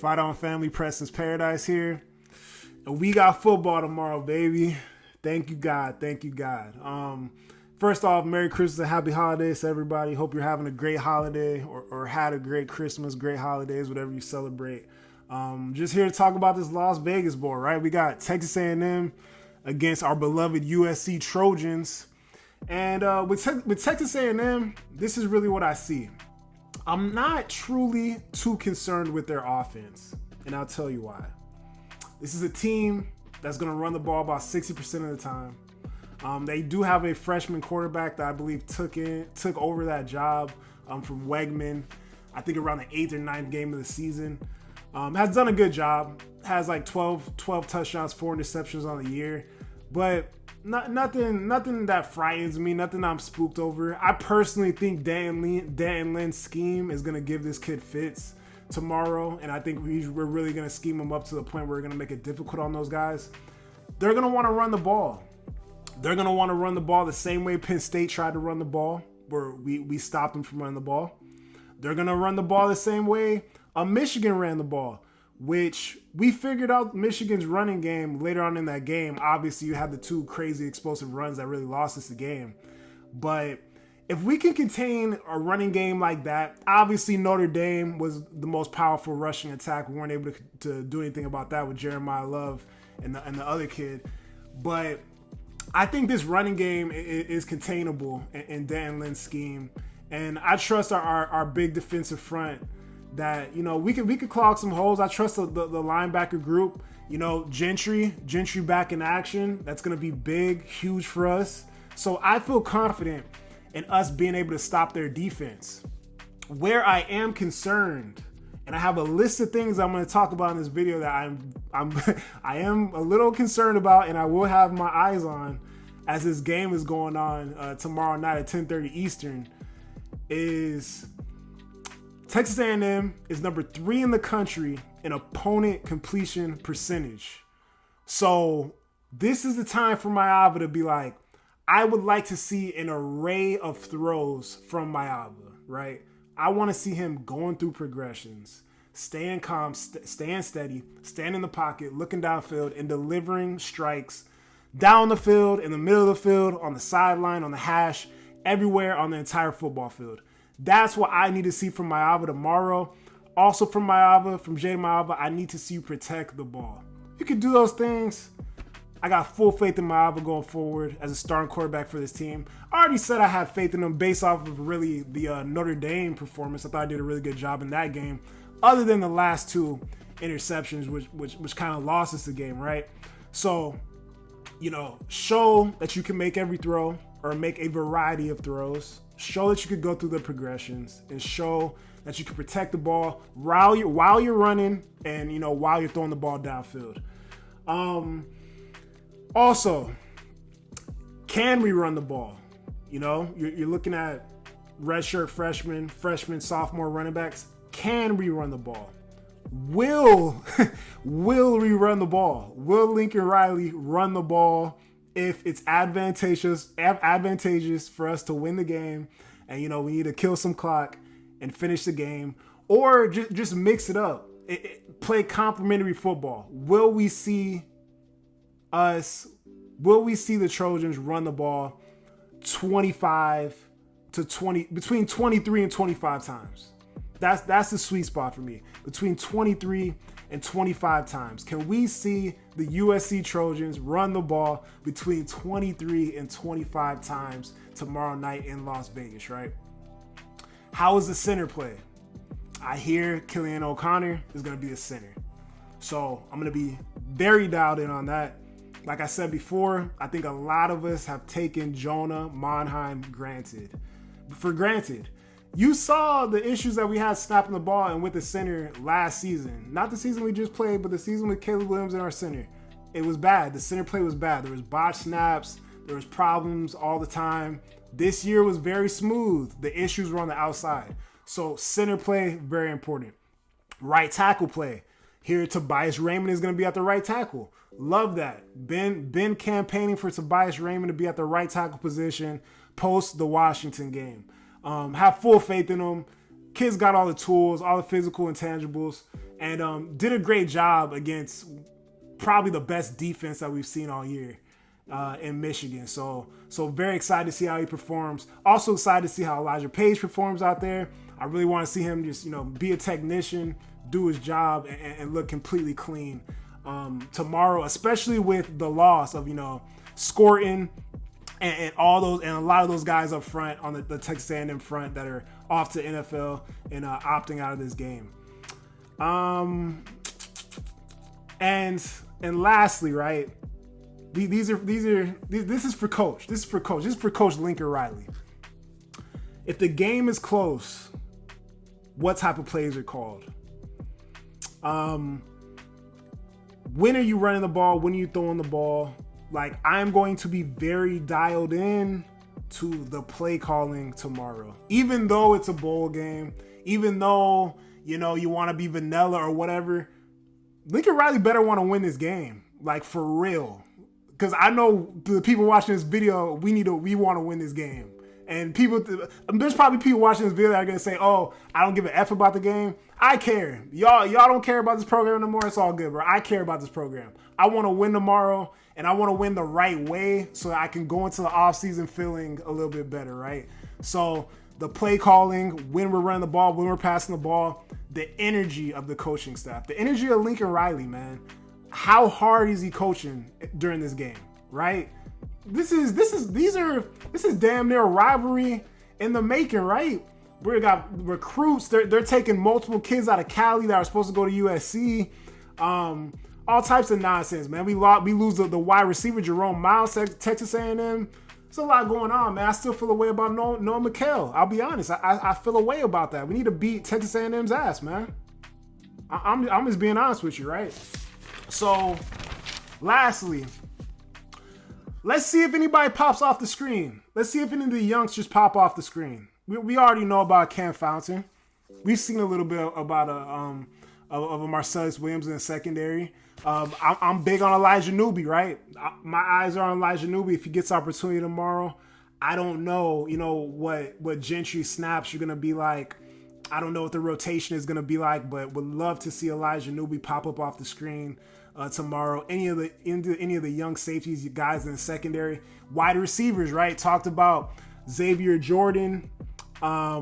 Fight On Family, Preston's Paradise here. And we got football tomorrow, baby. Thank you, God. Thank you, God. First off, Merry Christmas and Happy Holidays to everybody. Hope you're having a great holiday or had a great Christmas, great holidays, whatever you celebrate. Just here to talk about this Las Vegas Bowl, right? We got Texas A&M against our beloved USC Trojans. And with Texas A&M, this is really what I see. I'm not truly too concerned with their offense, and I'll tell you why. This is a team that's going to run the ball about 60% of the time. They do have a freshman quarterback that I believe took over that job from Wegman, I think around the 8th or 9th game of the season. Has done a good job. Has like 12 touchdowns, 4 interceptions on the year. But nothing that frightens me, nothing I'm spooked over. I personally think Dan Lynn's scheme is going to give this kid fits tomorrow. And I think we're really going to scheme him up to the point where we're going to make it difficult on those guys. They're going to want to run the ball. They're going to want to run the ball the same way Penn State tried to run the ball, where we stopped them from running the ball. They're going to run the ball the same way Michigan ran the ball, which we figured out Michigan's running game later on in that game. Obviously, you had the 2 crazy explosive runs that really lost us the game. But if we can contain a running game like that, obviously Notre Dame was the most powerful rushing attack. We weren't able to do anything about that with Jeremiah Love and the other kid. But I think this running game is containable in Dan Lynn's scheme. And I trust our big defensive front that, we could clog some holes. I trust the linebacker group. Gentry back in action. That's going to be big, huge for us. So I feel confident in us being able to stop their defense. Where I am concerned, and I have a list of things I'm going to talk about in this video that I am a little concerned about, and I will have my eyes on as this game is going on tomorrow night at 10:30 Eastern, is Texas A&M is number 3 in the country in opponent completion percentage. So this is the time for Mailata to be like, I would like to see an array of throws from Mailata, right? I want to see him going through progressions, staying calm, staying steady, staying in the pocket, looking downfield, and delivering strikes down the field, in the middle of the field, on the sideline, on the hash, everywhere on the entire football field. That's what I need to see from Mailata tomorrow. Also from Jay Mailata, I need to see you protect the ball. You can do those things. I got full faith in Mailata going forward as a starting quarterback for this team. I already said I had faith in him based off of really the Notre Dame performance. I thought I did a really good job in that game, other than the last 2 interceptions, which kind of lost us the game, right? So, show that you can make every throw or make a variety of throws. Show that you could go through the progressions, and show that you can protect the ball while you're running and, while you're throwing the ball downfield. Also, can we run the ball? You're looking at redshirt freshman, sophomore running backs. Can we run the ball? Will we run the ball? Will Lincoln Riley run the ball if it's advantageous for us to win the game, and we need to kill some clock and finish the game, or just mix it up, play complementary football? Will we see the Trojans run the ball 25 to 20, between 23 and 25 times? That's the sweet spot for me, between 23 and 25 times. Can we see the USC Trojans run the ball between 23 and 25 times tomorrow night in Las Vegas, right? How is the center play? I hear Killian O'Connor is going to be the center. So I'm going to be very dialed in on that. Like I said before, I think a lot of us have taken Jonah Monheim for granted. You saw the issues that we had snapping the ball and with the center last season. Not the season we just played, but the season with Caleb Williams in our center. It was bad. The center play was bad. There was botched snaps. There was problems all the time. This year was very smooth. The issues were on the outside. So center play, very important. Right tackle play. Here, Tobias Raymond is going to be at the right tackle. Love that. Been campaigning for Tobias Raymond to be at the right tackle position post the Washington game. Have full faith in him. Kid's got all the tools, all the physical intangibles, and did a great job against probably the best defense that we've seen all year in Michigan. So very excited to see how he performs. Also excited to see how Elijah Page performs out there. I really want to see him just, be a technician, do his job, and look completely clean tomorrow, especially with the loss of, Scorton and all those, and a lot of those guys up front on the Texas A&M front that are off to NFL and opting out of this game. And lastly, right, this is for coach. This is for Coach Lincoln Riley. If the game is close, what type of plays are called? When are you running the ball? When are you throwing the ball? Like, I'm going to be very dialed in to the play calling tomorrow. Even though it's a bowl game, even though, you want to be vanilla or whatever, Lincoln Riley better want to win this game. Like, for real. Because I know the people watching this video, we want to win this game. And there's probably people watching this video that are going to say, oh, I don't give an F about the game. I care. Y'all don't care about this program no more. It's all good, bro. I care about this program. I want to win tomorrow, and I want to win the right way so that I can go into the offseason feeling a little bit better, right? So the play calling, when we're running the ball, when we're passing the ball, the energy of the coaching staff, the energy of Lincoln Riley, man. How hard is he coaching during this game, right? This is damn near a rivalry in the making, right? We got recruits. They're taking multiple kids out of Cali that are supposed to go to USC. All types of nonsense, man. We lose the wide receiver Jerome Miles, Texas A&M. There's a lot going on, man. I still feel a way about Noah McHale. I'll be honest. I feel a way about that. We need to beat Texas A&M's ass, man. I'm just being honest with you, right? So, lastly, let's see if anybody pops off the screen. Let's see if any of the youngsters pop off the screen. We already know about Cam Fountain. We've seen a little bit about a Marcellus Williams in the secondary. I'm big on Elijah Newby, right? My eyes are on Elijah Newby. If he gets opportunity tomorrow, I don't know, what Gentry snaps are going to be like. I don't know what the rotation is going to be like, but would love to see Elijah Newby pop up off the screen tomorrow. Any of the young safeties, you guys in the secondary, wide receivers, right? Talked about Xavier Jordan. A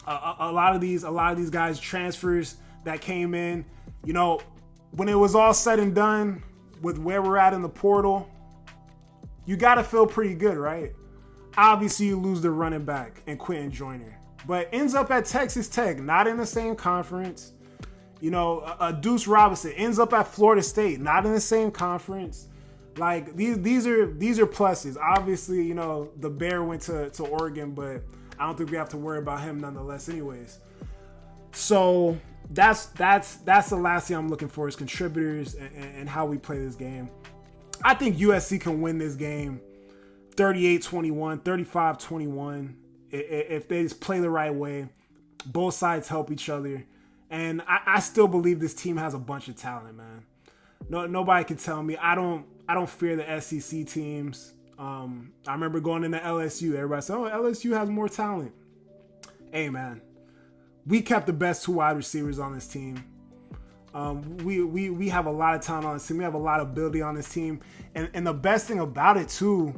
lot of these guys transfers that came in. When it was all said and done with where we're at in the portal, you got to feel pretty good, right? Obviously, you lose the running back and Quentin Joyner, but ends up at Texas Tech, not in the same conference. Deuce Robinson ends up at Florida State, not in the same conference. Like, these are pluses. Obviously, the Bear went to Oregon, but I don't think we have to worry about him nonetheless anyways. So that's the last thing I'm looking for is contributors and how we play this game. I think USC can win this game 38-21, 35-21 if they just play the right way. Both sides help each other. And I still believe this team has a bunch of talent, man. Nobody can tell me. I don't fear the SEC teams. I remember going into LSU. Everybody said, "Oh, LSU has more talent." Hey, man, we kept the best two wide receivers on this team. We have a lot of talent on this team. We have a lot of ability on this team. And the best thing about it too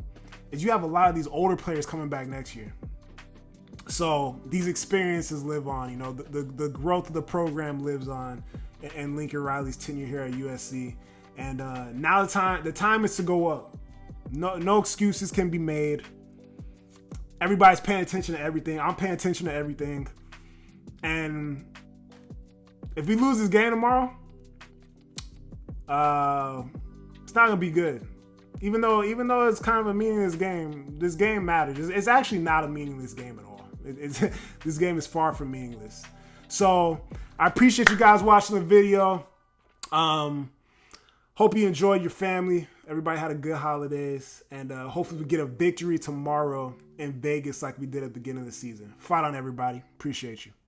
is you have a lot of these older players coming back next year. So these experiences live on. The growth of the program lives on, and Lincoln Riley's tenure here at USC. And now the time is to go up. No excuses can be made. Everybody's paying attention to everything. I'm paying attention to everything. And if we lose this game tomorrow, it's not gonna be good. Even though it's kind of a meaningless game, this game matters. It's actually not a meaningless game at all. This game is far from meaningless. So I appreciate you guys watching the video. Hope you enjoyed your family. Everybody had a good holidays. And hopefully we get a victory tomorrow in Vegas like we did at the beginning of the season. Fight on, everybody. Appreciate you.